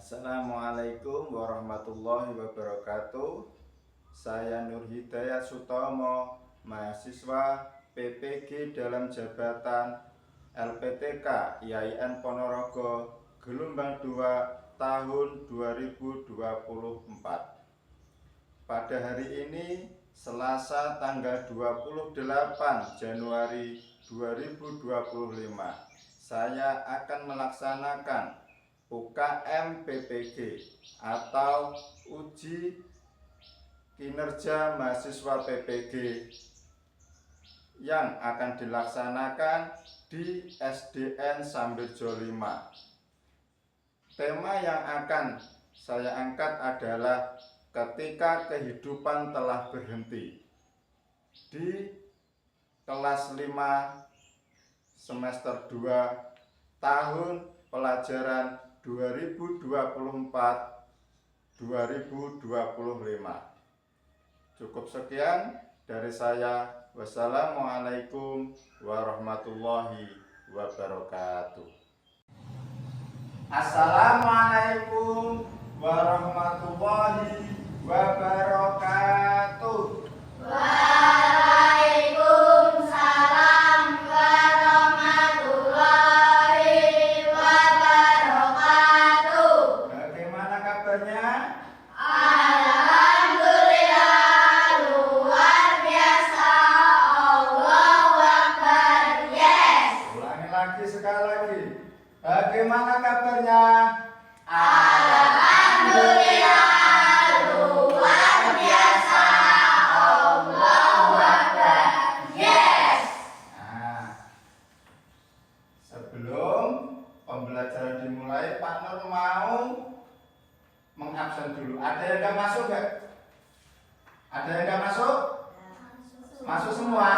Assalamualaikum warahmatullahi wabarakatuh. Saya Nur Hidayat Sutomo, mahasiswa PPG dalam jabatan LPTK IAIN Ponorogo gelombang 2 tahun 2024. Pada hari ini Selasa tanggal 28 Januari 2025, saya akan melaksanakan UKM PPG atau uji kinerja mahasiswa PPG yang akan dilaksanakan di SDN Sambirjo 5. Tema yang akan saya angkat adalah ketika kehidupan telah berhenti. Di kelas 5 semester 2 tahun pelajaran 2024-2025. Cukup sekian dari saya. Wassalamualaikum warahmatullahi wabarakatuh. Assalamualaikum warahmatullahi wabarakatuh. Bagaimana kabarnya? Alhamdulillah, luar biasa. Allahu Akbar. Yes. Sebelum pembelajaran dimulai, Pak Nur mau mengabsen dulu. Ada yang nggak masuk nggak? Ada yang nggak masuk? Masuk semua?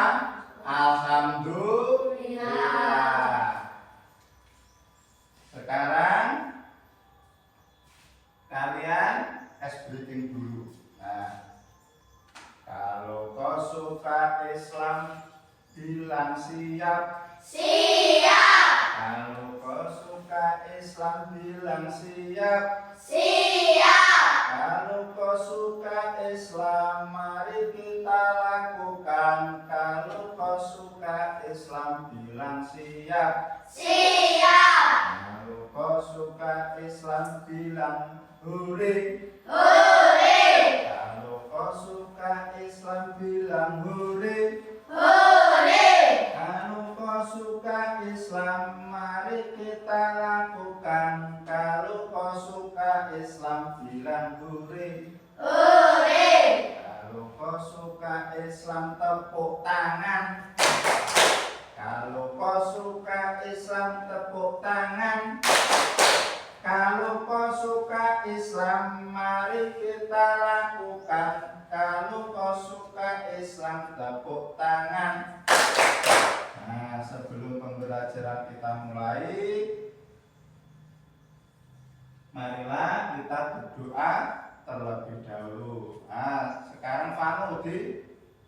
Alhamdulillah. Sekarang kalian ice breaking dulu. Kalau kau suka Islam, bilang siap. Siap. Kalau kau suka Islam, bilang siap. Siap. Kalau kau suka Islam, mari kita lakukan. Kalau kau suka Islam, bilang siap. Siap. Kalau kau suka Islam, bilang hore. Hore. Kalau kau suka Islam, bilang hore. Hore. Kalau kau suka Islam, mari kita lakukan. Kalau kau suka Islam, bilang hore. Hore. Kalau kau suka Islam, tepuk tangan. Kalau kau suka Islam, tepuk tangan. Kalau kau suka Islam, mari kita lakukan. Kalau kau suka Islam, tepuk tangan. Sebelum pembelajaran kita mulai, marilah kita berdoa terlebih dahulu. Sekarang Fanu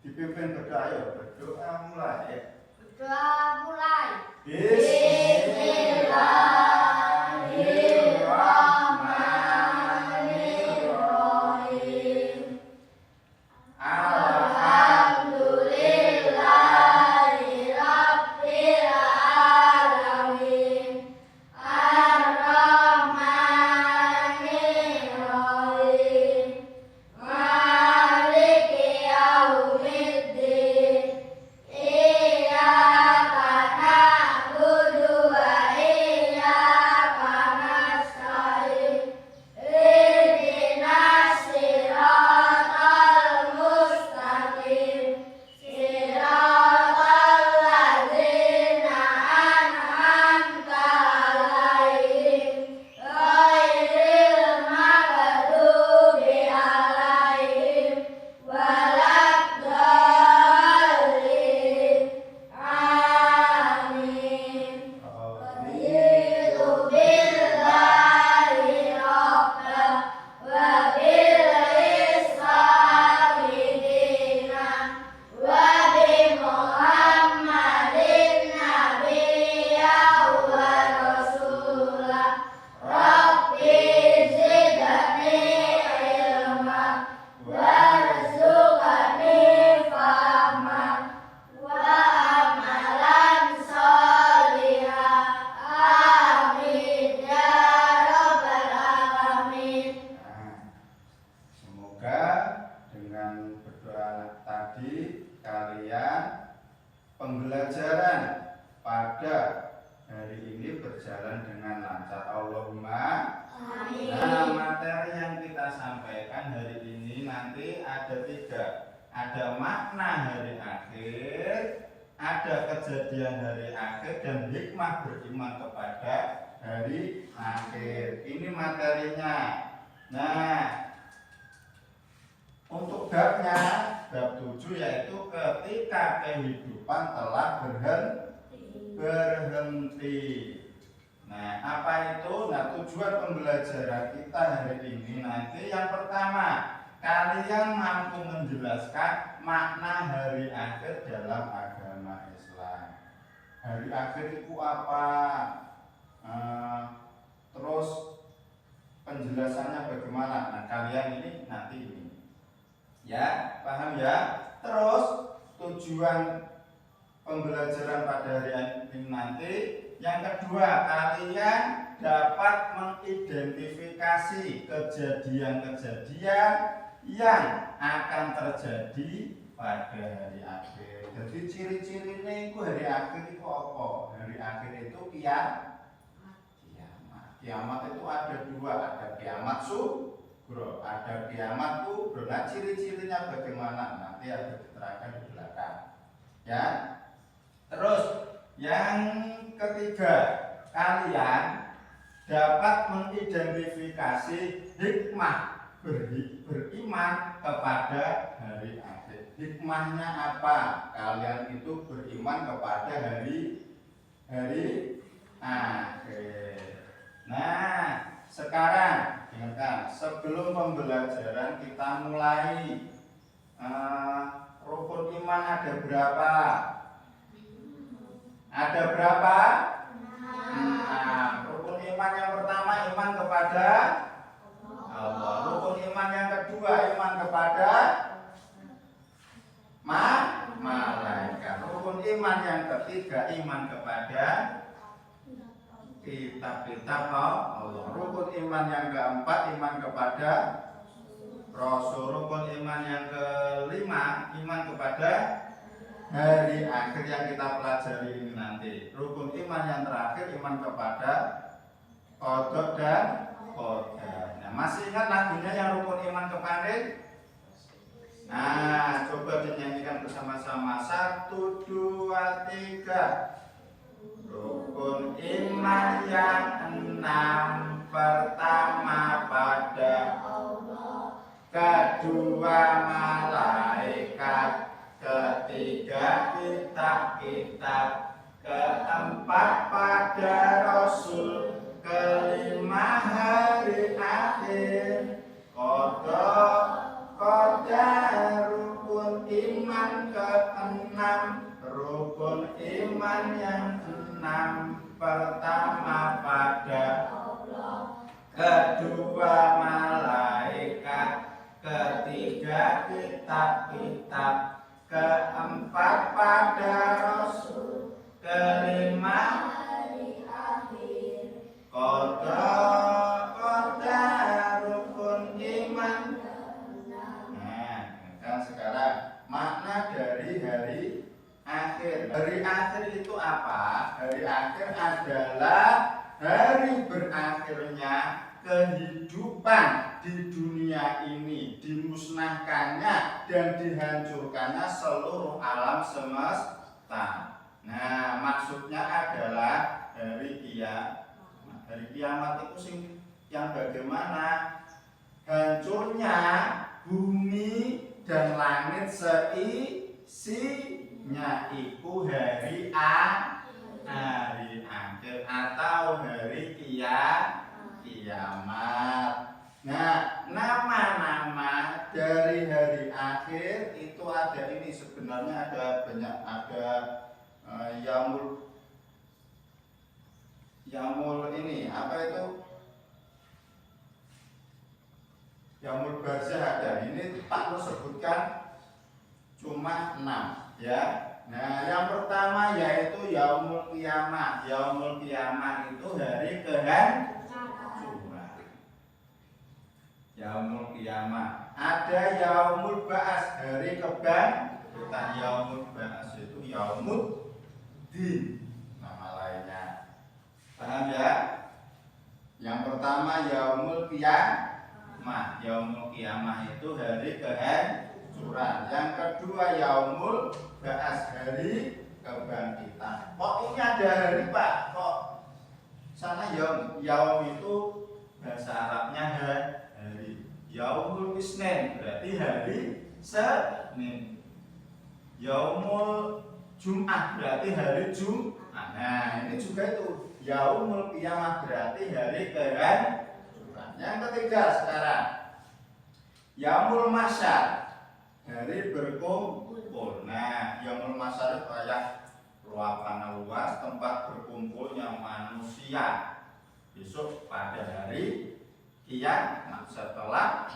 dipimpin berdoa. Ayo berdoa mulai. Doa mulai. Bismillahirrahmanirrahim. Alhamdulillahirabbil alamin. Ar-Rahmanirrahim. Maliki yaumiddin. Iyyaka na'budu wa iyyaka pelajaran hari ini nanti ada 3. Ada makna hari akhir, ada kejadian hari akhir, dan hikmah beriman kepada hari akhir. Ini materinya. Nah, untuk babnya, bab 7 yaitu ketika kehidupan telah berhenti. Nah, apa itu? Nah, tujuan pembelajaran kita hari ini nanti yang pertama, kalian mampu menjelaskan makna hari akhir dalam agama Islam. Hari akhir itu apa? Terus penjelasannya bagaimana? Nah, kalian ini nanti ini. Ya, paham ya? Terus tujuan pembelajaran pada hari ini nanti yang kedua, kalian dapat mengidentifikasi kejadian-kejadian yang akan terjadi pada hari akhir. Jadi ciri-cirinya itu hari akhir itu apa? Hari akhir itu kiamat. Kiamat itu ada 2, ada kiamat sugro, ada kiamat kubro. Nah, ciri-cirinya bagaimana? Nanti ada diterangkan di belakang. Ya. Terus yang ketiga, kalian dapat mengidentifikasi hikmah beriman kepada hari akhir. Hikmahnya apa? Kalian itu beriman kepada hari akhir. Nah, sekarang dengarkan, sebelum pembelajaran kita mulai. Rukun iman ada berapa? Ada berapa? 6. Rukun iman yang pertama iman kepada Allah. Rukun iman yang kedua iman kepada malaikat. Rukun iman yang ketiga iman kepada kitab-kitab Allah. Rukun iman yang keempat iman kepada Rasul. Rukun iman yang kelima iman kepada hari akhir yang kita pelajari ini nanti. Rukun iman yang terakhir iman kepada qada dan qadar. Nah, masih ingat lagunya yang rukun iman kemarin? Nah, coba dinyanyikan bersama-sama. 1, 2, 3. Rukun iman yang 6, pertama pada Allah, kedua malaikat, ketiga kitab-kitab, keempat pada Rasul, kelima hari akhir, qadar. Rukun iman ke-6, rukun iman yang 6, pertama pada Allah, kedua malaikat, ketiga kitab-kitab, keempat pada Rasul, kelima hari akhir, qadar. Rukun iman. Nah, kan sekarang makna dari hari akhir. Hari akhir itu apa? Hari akhir adalah hari berakhirnya kehidupan di dunia ini, dimusnahkannya dan dihancurkannya seluruh alam semesta. Nah, maksudnya adalah hari kiamat. Hari kiamat itu yang bagaimana? Hancurnya bumi dan langit seisinya itu hari akhir atau hari kiamat. Nah, nama-nama dari hari akhir itu ada ini, sebenarnya ada banyak, ada Yaumul ini apa itu? Yaumul Barzah ada. Ini Pak Nur sebutkan cuma 6 ya. Nah, yang pertama yaitu Yaumul Qiyamah. Yaumul Qiyamah itu hari kehancuran. Yaumul Qiyamah. Ada Yaumul Ba'ats, hari kebangkitan. Yaumul Ba'ats itu Yaumuddin, nama lainnya. Paham ya? Yang pertama Yaumul Qiyamah. qiyamah. Yaumul qiyamah itu hari kehancuran. Yang kedua yaumul ba'ats, hari kebangkitan. Kok ini ada hari, Pak? Kok sana yaum itu bahasa Arabnya hari. Yaumul Isnin berarti hari Senin. Yaumul Jum'ah berarti hari Jum'ah. Nah, ini juga itu. Yaumul Qiyamah berarti hari kehancuran. Yang ketiga sekarang Yaumul Mahsyar, hari berkumpul. Nah, Yaumul Mahsyar itu kayak luapan luas tempat berkumpulnya manusia besok pada hari kiamat setelah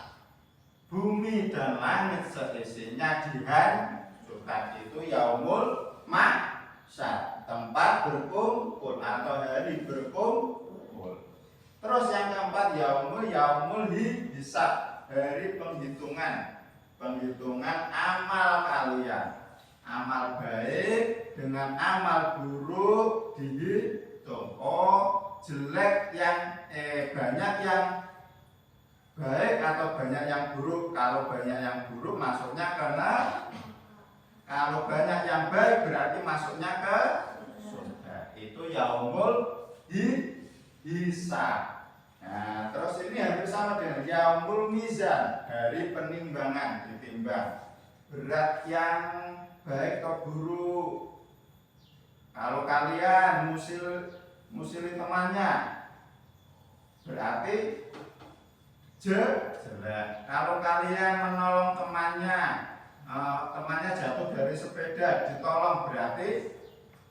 bumi dan langit seisinya dihancurkan. Itu Yaumul Mahsyar, tempat berkumpul atau hari berkumpul. Terus yang keempat yaumul hisab, hari penghitungan amal kalian. Amal baik dengan amal buruk dihitung. Oh, jelek yang banyak yang baik atau banyak yang buruk. Kalau banyak yang buruk masuknya ke neraka. Kalau banyak yang baik berarti masuknya ke surga. Itu yaumul hisab. Nah, terus ini hampir sama dengan yaumul mizan, hari penimbangan, ditimbang berat yang baik atau buruk. Kalau kalian musili temannya berarti jelek. Kalau kalian menolong temannya jatuh dari sepeda ditolong berarti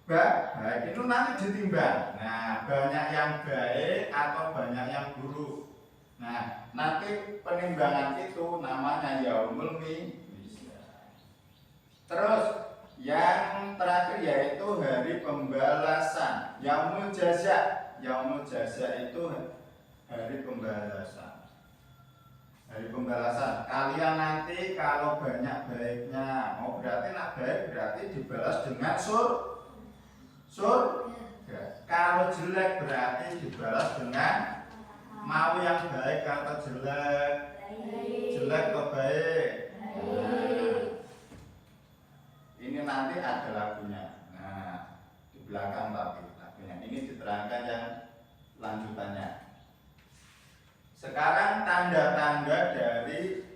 baik. Itu nanti ditimbang. Nah, banyak yang baik atau banyak yang buruk. Nah, nanti penimbangan itu namanya yaumul mizan. Terus yang terakhir yaitu hari pembalasan, yaumul jaza. Yaumul jaza itu hari pembalasan. Hari pembalasan. Kalian nanti kalau banyak baiknya, berarti nak baik berarti dibalas dengan surga. Kalau jelek berarti dibalas dengan mau yang baik atau jelek. Jelek atau baik. Nah, ini nanti ada lagunya. Nah, di belakang tapi lagunya. Ini diterangkan yang lanjutannya. Sekarang tanda-tanda dari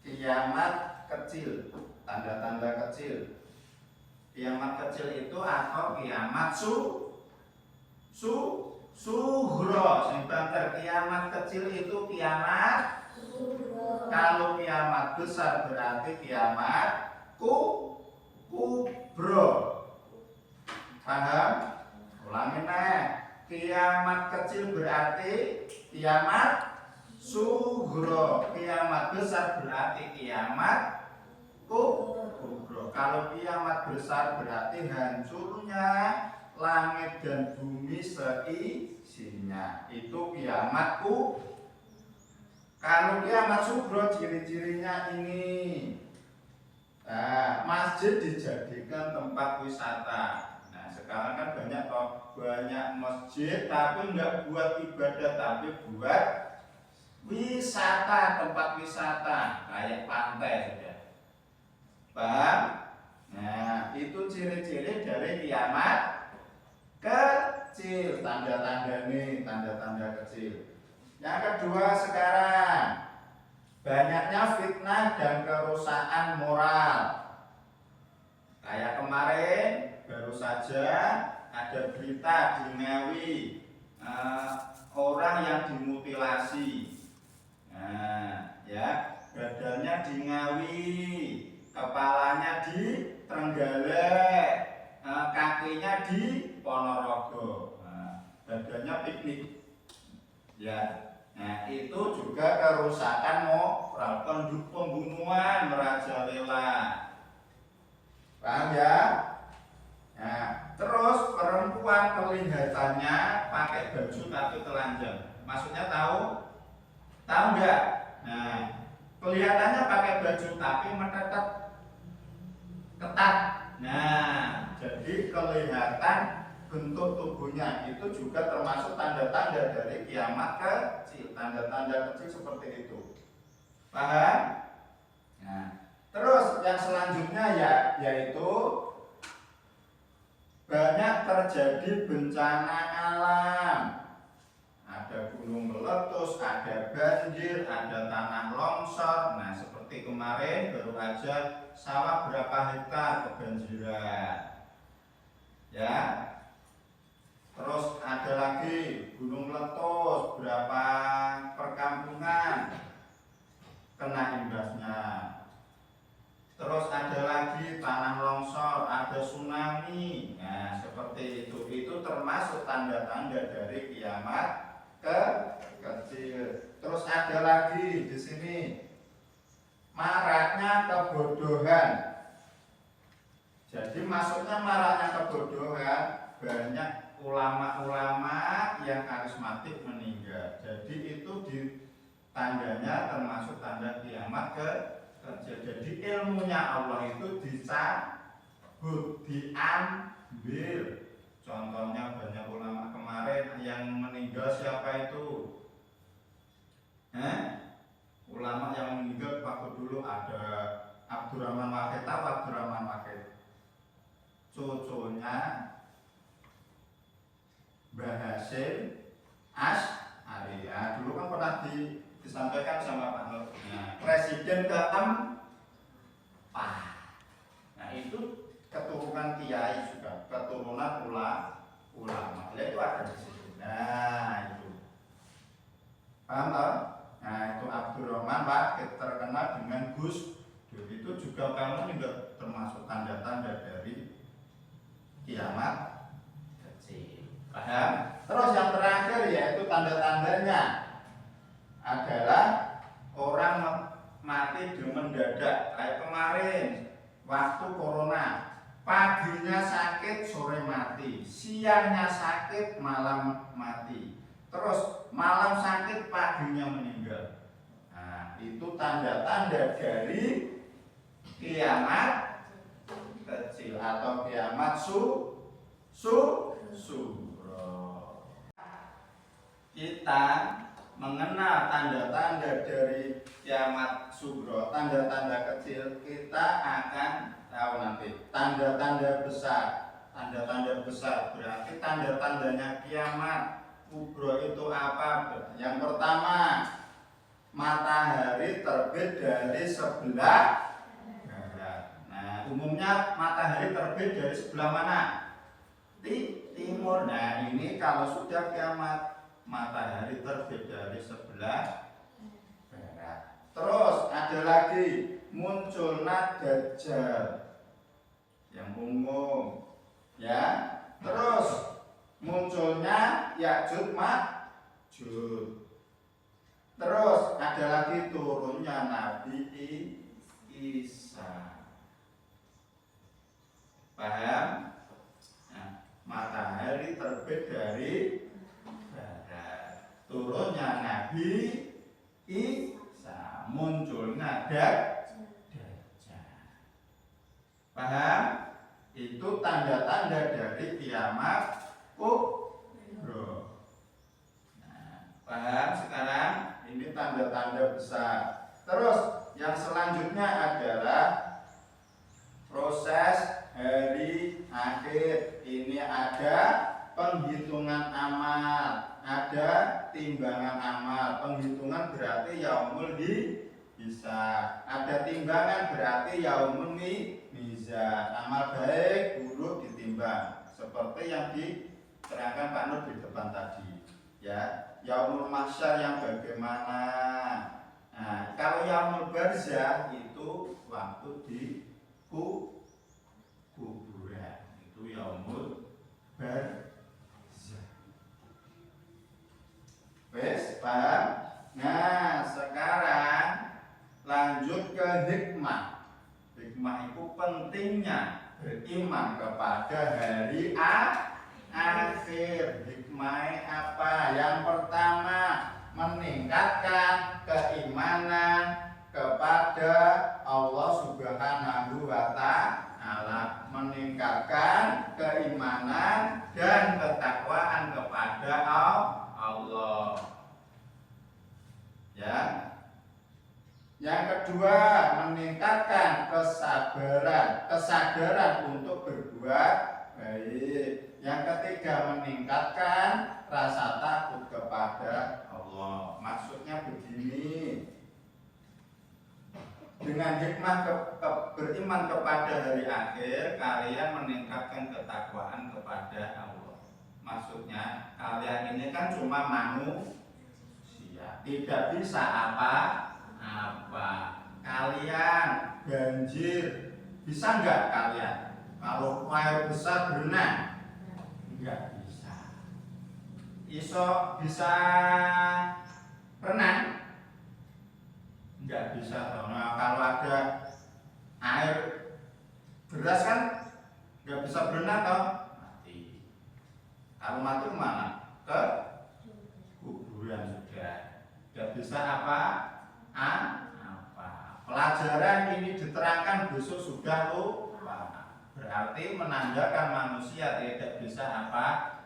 kiamat kecil. Tanda-tanda kecil. Kiamat kecil itu atau kiamat sughra. Sing banter kiamat kecil itu kiamat sughra. Kalau kiamat besar berarti kiamat kubro. Paham? Ulangi nih. Kiamat kecil berarti kiamat sughra. Kiamat besar berarti kiamat kubro. Kalau kiamat besar berarti hancurnya langit dan bumi seisinya. Itu kiamat kubro. Kalau kiamat sughra ciri-cirinya ini. Nah, masjid dijadikan tempat wisata. Nah, sekarang kan banyak masjid tapi enggak buat ibadah tapi buat wisata, tempat wisata kayak pantai saja. Paham? Nah, itu ciri-ciri dari kiamat kecil. Tanda-tanda nih, tanda-tanda kecil. Yang kedua sekarang banyaknya fitnah dan kerusakan moral. Kayak kemarin baru saja ada berita di Ngawi, orang yang dimutilasi. Nah, ya, badannya di Ngawi, kepalanya di Trenggalek, kakinya di Ponorogo. Nah, badannya piknik. Ya. Nah, itu juga kerusakan moral, pembunuhan merajalela. Paham ya? Nah, terus perempuan kelihatannya pakai baju tapi telanjang. Maksudnya tahu? Tahu enggak? Nah, kelihatannya pakai baju tapi ketat. Nah, jadi kelihatan bentuk tubuhnya itu juga termasuk tanda-tanda dari kiamat kecil. Tanda-tanda kecil seperti itu. Paham? Nah, terus yang selanjutnya yaitu banyak terjadi bencana alam. Ada gunung meletus, ada banjir, ada tanah longsor. Nah, seperti kemarin baru aja sawah berapa hektar kebanjiran. Ya. Terus ada lagi gunung meletus, berapa perkampungan kena imbasnya. Terus ada lagi tanah longsor, ada tsunami. Nah, seperti itu. Itu termasuk tanda-tanda dari kiamat kecil. Terus ada lagi di sini maraknya kebodohan. Jadi maksudnya maraknya kebodohan, banyak ulama-ulama yang karismatik meninggal. Jadi itu tandanya termasuk tanda kiamat kecil. Jadi ilmunya Allah itu dicabut, diambil. Contohnya banyak ulama kemarin yang meninggal siapa itu? Ulama yang meninggal waktu dulu ada Abdurrahman Wahid. Tahu Abdurrahman Wahid? Cucunya Mbah Hasyim Asy'ari. Dulu kan pernah disampaikan sama Pak Nur. Nah, presiden keempat. Nah, itu keturunan kiai juga, keturunan ulama. Itu ada di situ. Nah, itu. Paham tak? Nah, itu Abdurrahman Wahid terkenal dengan Gus Dur. Itu juga kamu juga termasuk tanda-tanda dari kiamat kecil. Paham? Terus yang terakhir yaitu tanda-tandanya adalah orang mati mendadak. Kayak kemarin waktu corona, paginya sakit, sore mati, siangnya sakit, malam mati. Terus malam sakit, paginya meninggal. Nah, itu tanda-tanda dari kiamat kecil atau kiamat sugro. Kita mengenal tanda-tanda dari kiamat sugro, tanda-tanda kecil, kita akan tahu nanti. Tanda-tanda besar, tanda-tanda besar berarti tanda-tandanya kiamat kubro itu apa? Yang pertama, matahari terbit dari sebelah barat. Nah, umumnya matahari terbit dari sebelah mana? Timur. Nah, ini kalau sudah kiamat, matahari terbit dari sebelah barat. Terus ada lagi munculnya Dajjal yang umum, ya. Terus munculnya Ya'juj Ma'juj. Terus ada lagi turunnya Nabi Isa. Paham? Nah, matahari terbit dari barat, turunnya Nabi Isa, munculnya Dajjal. Paham? Itu tanda-tanda dari kiamat kubro. Nah, paham sekarang? Ini tanda-tanda besar. Terus yang selanjutnya adalah proses hari akhir. Ini ada penghitungan amal, ada timbangan amal. Penghitungan berarti yaumul hisab. Ada timbangan berarti yaumul mizan. Amal baik buruk ditimbang. Seperti yang diterangkan Pak Nur di depan tadi. Ya, yaumul mahsyar yang bagaimana? Nah, kalau yaumul barzah itu waktu di kuburan, itu yaumul barzah. Wes, paham? Nah, sekarang lanjut ke hikmah. Hikmah itu pentingnya beriman kepada hari akhir. Hikmah apa? Yang pertama, meningkatkan keimanan kepada Allah Subhanahu wa Ta'ala. Meningkatkan keimanan dan ketakwaan kepada Allah. Ya. Yang kedua, meningkatkan kesadaran untuk berbuat baik. Yang ketiga, meningkatkan rasa takut kepada Allah. Maksudnya begini, dengan hikmah beriman kepada hari akhir, kalian meningkatkan ketakwaan kepada Allah. Maksudnya, kalian ini kan cuma manusia, tidak bisa apa. Kalian banjir, bisa nggak kalian? Kalau air besar berenang, nggak bisa. Bisa renang, nggak bisa. Nah, kalau ada air deras kan nggak bisa berenang toh, mati. Kalau mati kemana? Ke kuburan sudah. Nggak bisa apa? Pelajaran ini diterangkan besok sudah lupa. Berarti menandakan manusia tidak bisa apa.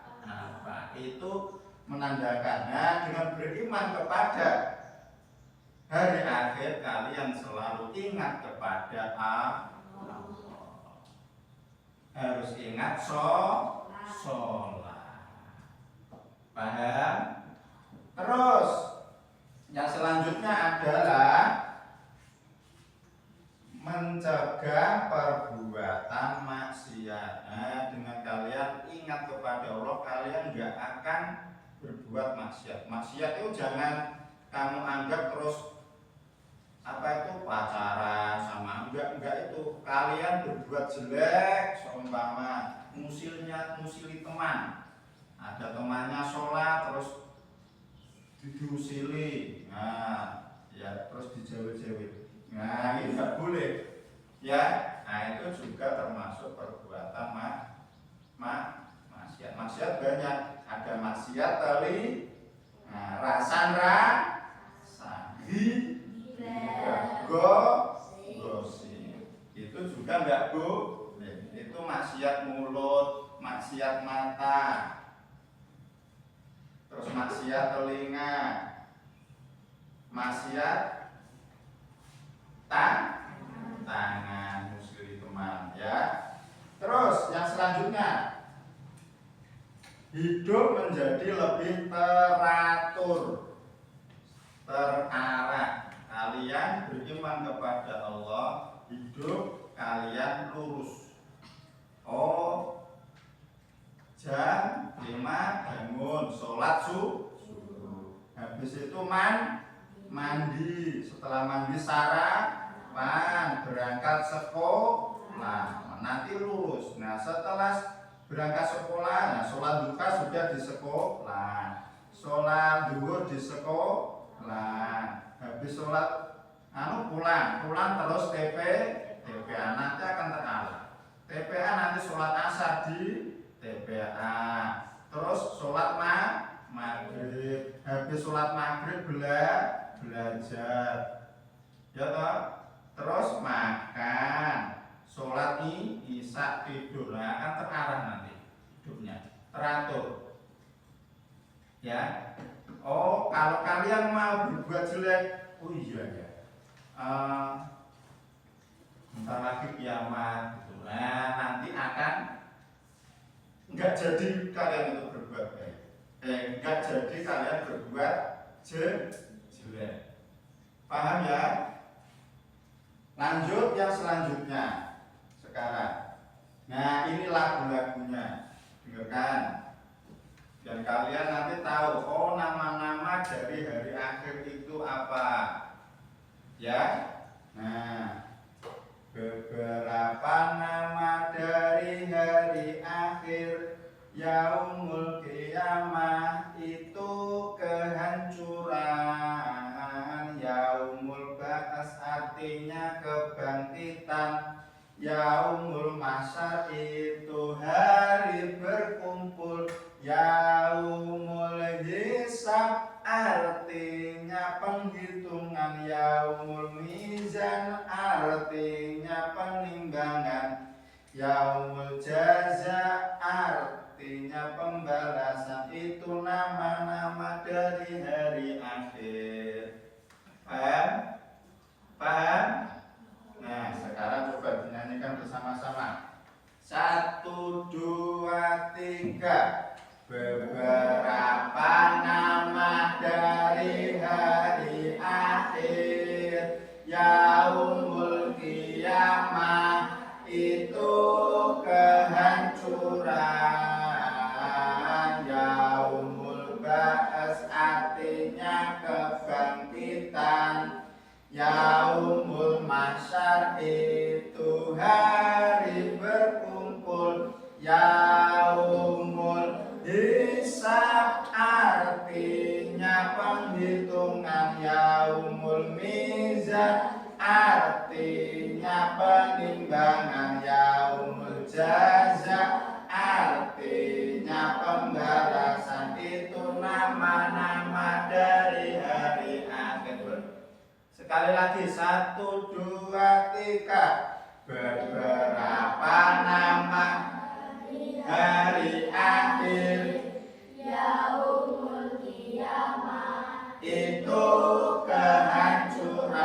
Itu menandakannya dengan beriman kepada hari akhir, kalian selalu ingat kepada Allah. Harus ingat sholat. Paham? Terus yang selanjutnya adalah mencegah perbuatan maksiat. Nah, dengan kalian ingat kepada Allah, kalian nggak akan berbuat maksiat. Maksiat itu jangan kamu anggap terus pacaran sama enggak itu. Kalian berbuat jelek, seumpama musili teman. Ada temannya sholat terus diusili. Nah, ya terus dijauh-jauhin. Nah, ini tidak boleh, ya. Nah, itu juga termasuk perbuatan maksiat. Maksiat banyak, ada maksiat tali, rasan, gosip. Itu juga enggak boleh. Itu maksiat mulut, maksiat mata, terus maksiat telinga, maksiat tangan, musili teman, ya. Terus yang selanjutnya, hidup menjadi lebih teratur, terarah. Kalian beriman kepada Allah, hidup kalian lurus. Jam 5 bangun, sholat subuh. Habis itu mandi, setelah mandi sarapan, berangkat sekolah, nanti lurus. Nah, setelah berangkat sekolah, sholat duha sudah di sekolah, sholat zuhur di sekolah, habis sholat pulang terus TPA nanti akan terarah. TPA nanti sholat asar di TPA, terus sholat maghrib, habis sholat maghrib belajar, ya toh, terus makan, sholat isya, tidur. Nah, akan terarah nanti hidupnya, teratur, ya. Kalau kalian mau berbuat jelek, iya ya, bentar lagi kiamat gitu. Nah, nanti akan nggak jadi kalian itu berbuat baik, nggak jadi kalian berbuat jelek. Paham ya? Lanjut yang selanjutnya sekarang. Nah, ini lagu-lagunya, dengarkan. Dan kalian nanti tahu, nama-nama dari hari akhir itu apa, ya. Nah, beberapa nama dari hari akhir yaumul qiyamah itu kehancuran, yaumul ba'as artinya kebangkitan, yaumul mahsyar itu hari berkumpul, yaumul hisab artinya penghitungan, yaumul mizan artinya penimbangan, yaumul jaza artinya pembalasan. Itu nama-nama dari hari akhir. Paham? Paham? Nah, sekarang coba dinyanyikan bersama-sama. 1, 2, 3. Beberapa nama dari hari akhir. Yaumul Qiyamah itu kehancuran. Yaumul Ba'as artinya kebangkitan. Yaumul Mahsyar itu hari berkumpul. Yaumul Hisab artinya penghitungan. Yaumul Mizan artinya penimbangan. Yaumul Jaza artinya pembalasan. Itu nama-nama dari hari akhir. Sekali lagi, 1, 2, 3. Beberapa nama hari akhir. Yaumul Qiyamah Itu kehancuran.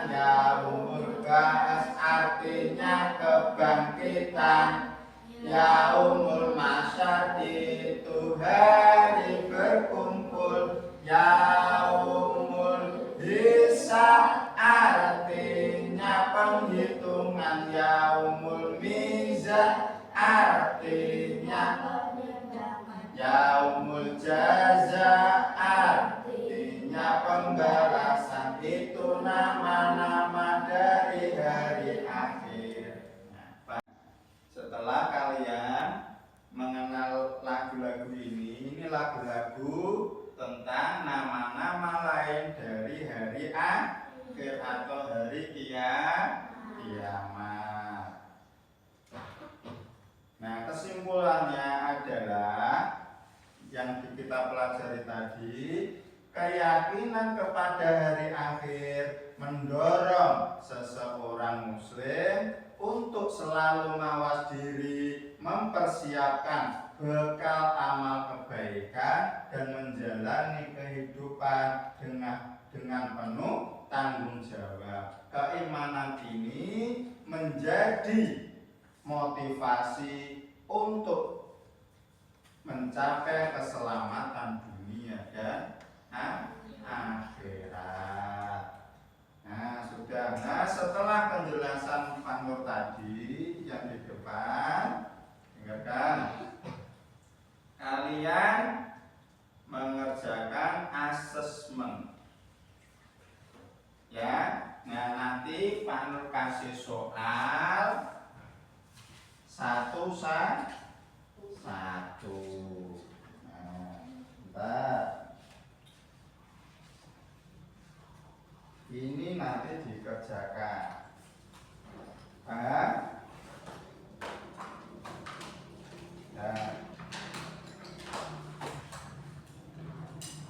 Yaumul Ba'as artinya kebangkitan. Yaumul Mahsyar itu hari berkumpul. Yaumul Hisab artinya penghitungan. Yaumul Mizan artinya Yaumul Jaza artinya pembalasan. Itu nama-nama dari hari akhir. Setelah kalian mengenal lagu-lagu ini lagu-lagu tentang nama-nama lain dari hari akhir atau hari kiamat. Nah, kesimpulannya adalah yang kita pelajari tadi, keyakinan kepada hari akhir mendorong seseorang muslim untuk selalu mawas diri, mempersiapkan bekal amal kebaikan dan menjalani kehidupan dengan penuh tanggung jawab. Keimanan ini menjadi motivasi untuk mencapai keselamatan dunia dan akhirat. Nah, sudah. Nah, setelah penjelasan Pak Nur tadi yang di depan, dengarkan. Kalian mengerjakan asesmen. Ya. Nah, nanti Pak Nur kasih soal satu. Nah, bentar. Ini nanti dikerjakan. Paham? Nah.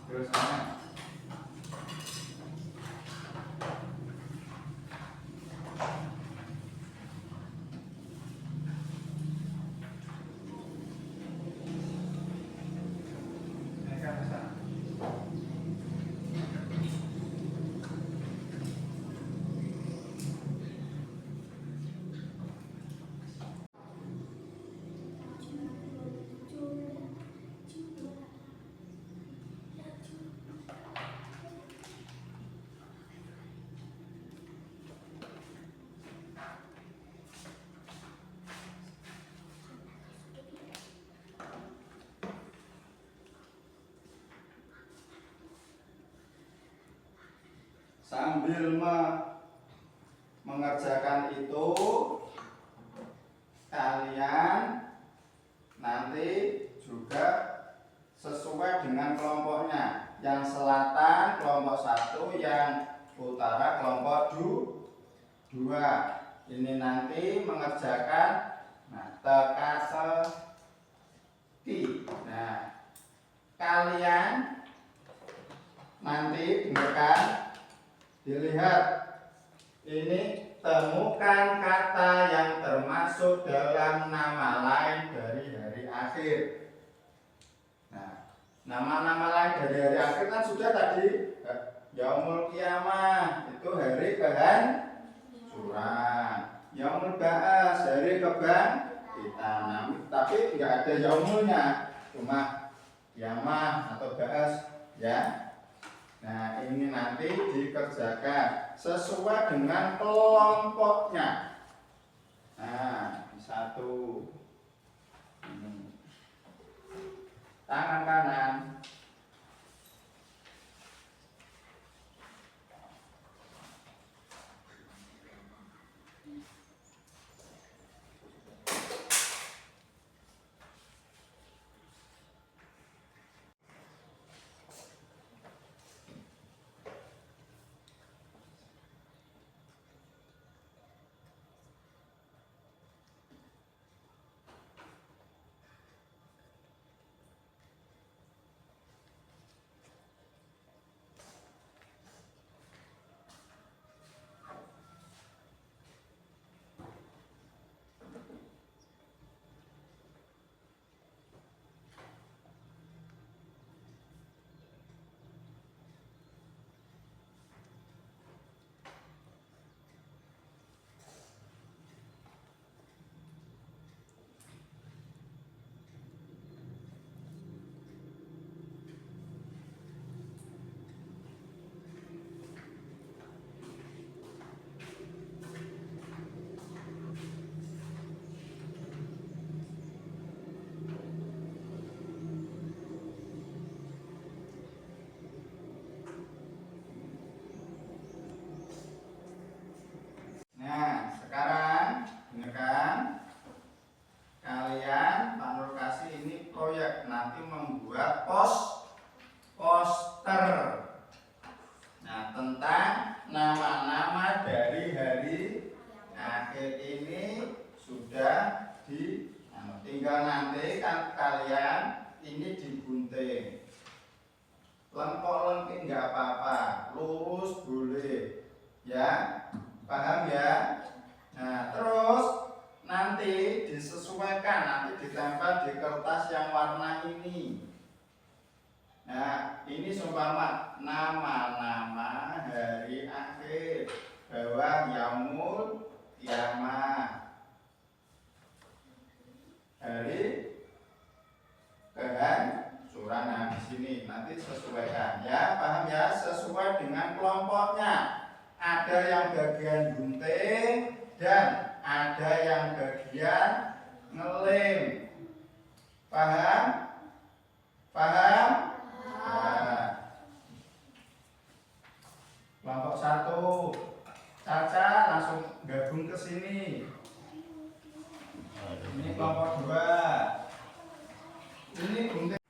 Terus mana? Sambil mengerjakan itu, kalian nanti juga sesuai dengan kelompoknya. Yang selatan kelompok 1, yang utara kelompok 2. Ini nanti mengerjakan teka-teki. Nah, kalian nanti dengarkan, dilihat ini temukan kata yang termasuk dalam nama lain dari hari akhir. Nah, nama-nama lain dari hari akhir kan sudah tadi. Yaumul Qiyamah itu hari kehancuran. Yaumul Ba'ats hari kebangkitan. Tapi nggak ada yaumulnya, cuma Qiyamah atau Ba'ats ya. Nah, ini nanti dikerjakan sesuai dengan kelompoknya. Nah, satu. Tangan kanan. Nah, sekarang dengarkan. Kalian Pak Nur kasih ini proyek nanti membuat poster. Nah, tentang nama-nama dari hari akhir ini sudah tinggal nanti kan kalian ini digunting. Lengkok-lengkik nggak apa-apa, lurus boleh. Ya. Paham ya? Nah, terus nanti disesuaikan, nanti ditempel di kertas yang warna ini. Nah, ini seumpama nama-nama hari akhir bahwa Yaumul Qiyamah, hari kehancuran. Nah, di sini nanti sesuaikan ya, paham ya? Sesuai dengan kelompoknya. Ada yang bagian gunting dan ada yang bagian ngelem. Paham? Paham? Nah. Kelompok 1. Caca langsung gabung ke sini. Ini kelompok 2. Ini gunting.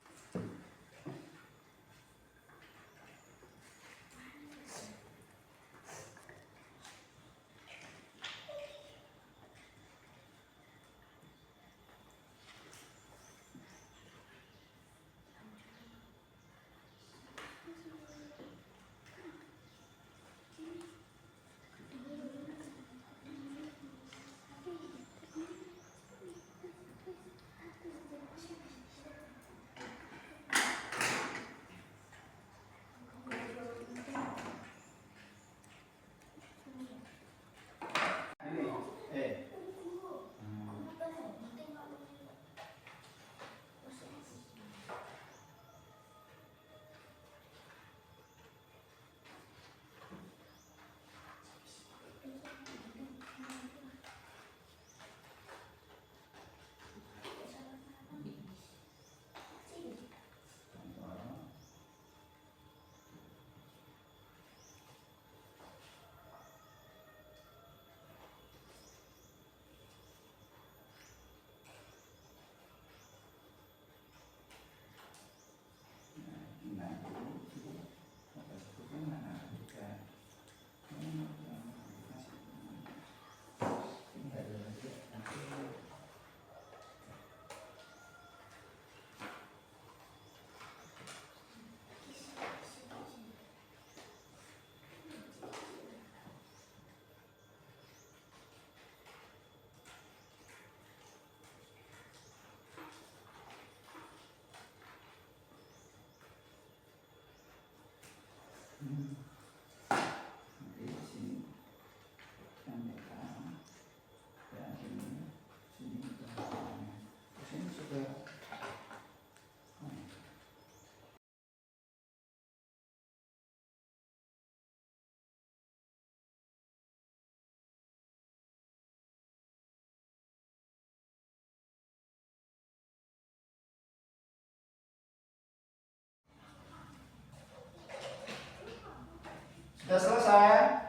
Sudah selesai?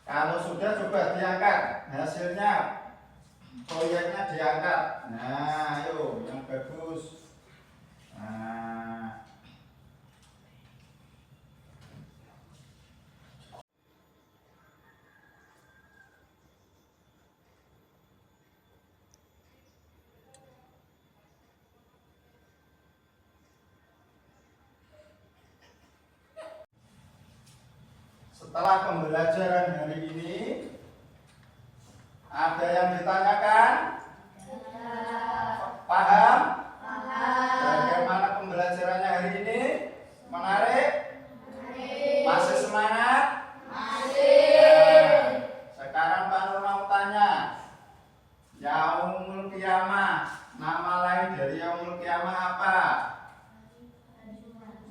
Kalau sudah coba diangkat hasilnya, proyeknya diangkat. Nah, ayo yang bagus. Nah, setelah pembelajaran hari ini, ada yang ditanyakan? Paham? Bagaimana pembelajarannya hari ini? Menarik? Masih semangat? Nah, sekarang Pak Nur mau tanya, Yaumul Qiyamah, nama lain dari Yaumul Qiyamah apa?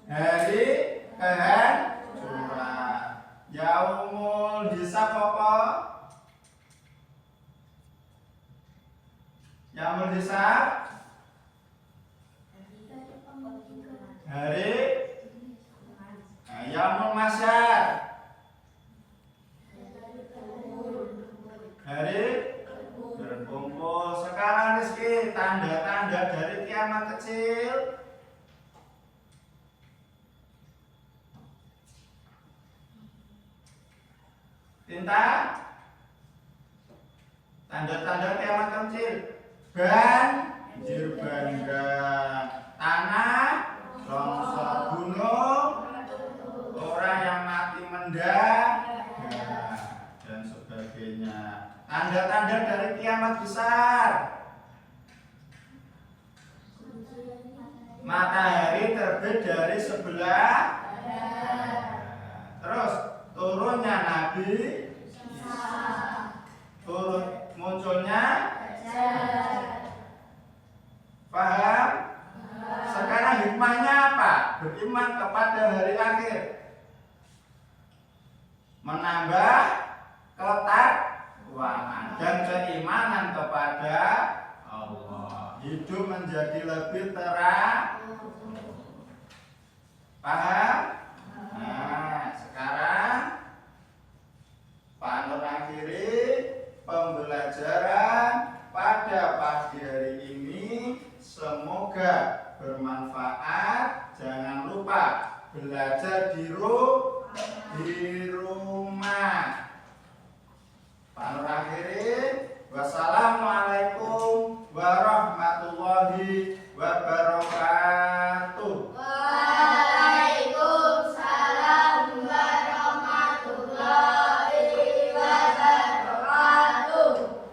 Hari kehancuran. Yaumul Hisab apa? Yaumul Hisab hari Yaumul Mahsyar hari berkumpul. Sekarang Rizky, tanda-tanda dari kiamat kecil. Tinta, tanda-tanda kiamat kecil. Banjir bandang, tanah longsor, gunung, orang yang mati mendadak, dan sebagainya. Tanda-tanda dari kiamat besar. Matahari terbit dari sebelah, terus turunnya Nabi Isa, turun munculnya. Paham? Sekarang hikmahnya apa? Beriman kepada hari akhir, menambah ketakwaan dan keimanan kepada Allah. Hidup menjadi lebih terang. Paham? Nah, sekarang Pak Nur akhiri pembelajaran pada pagi hari ini. Semoga bermanfaat. Jangan lupa belajar di rumah.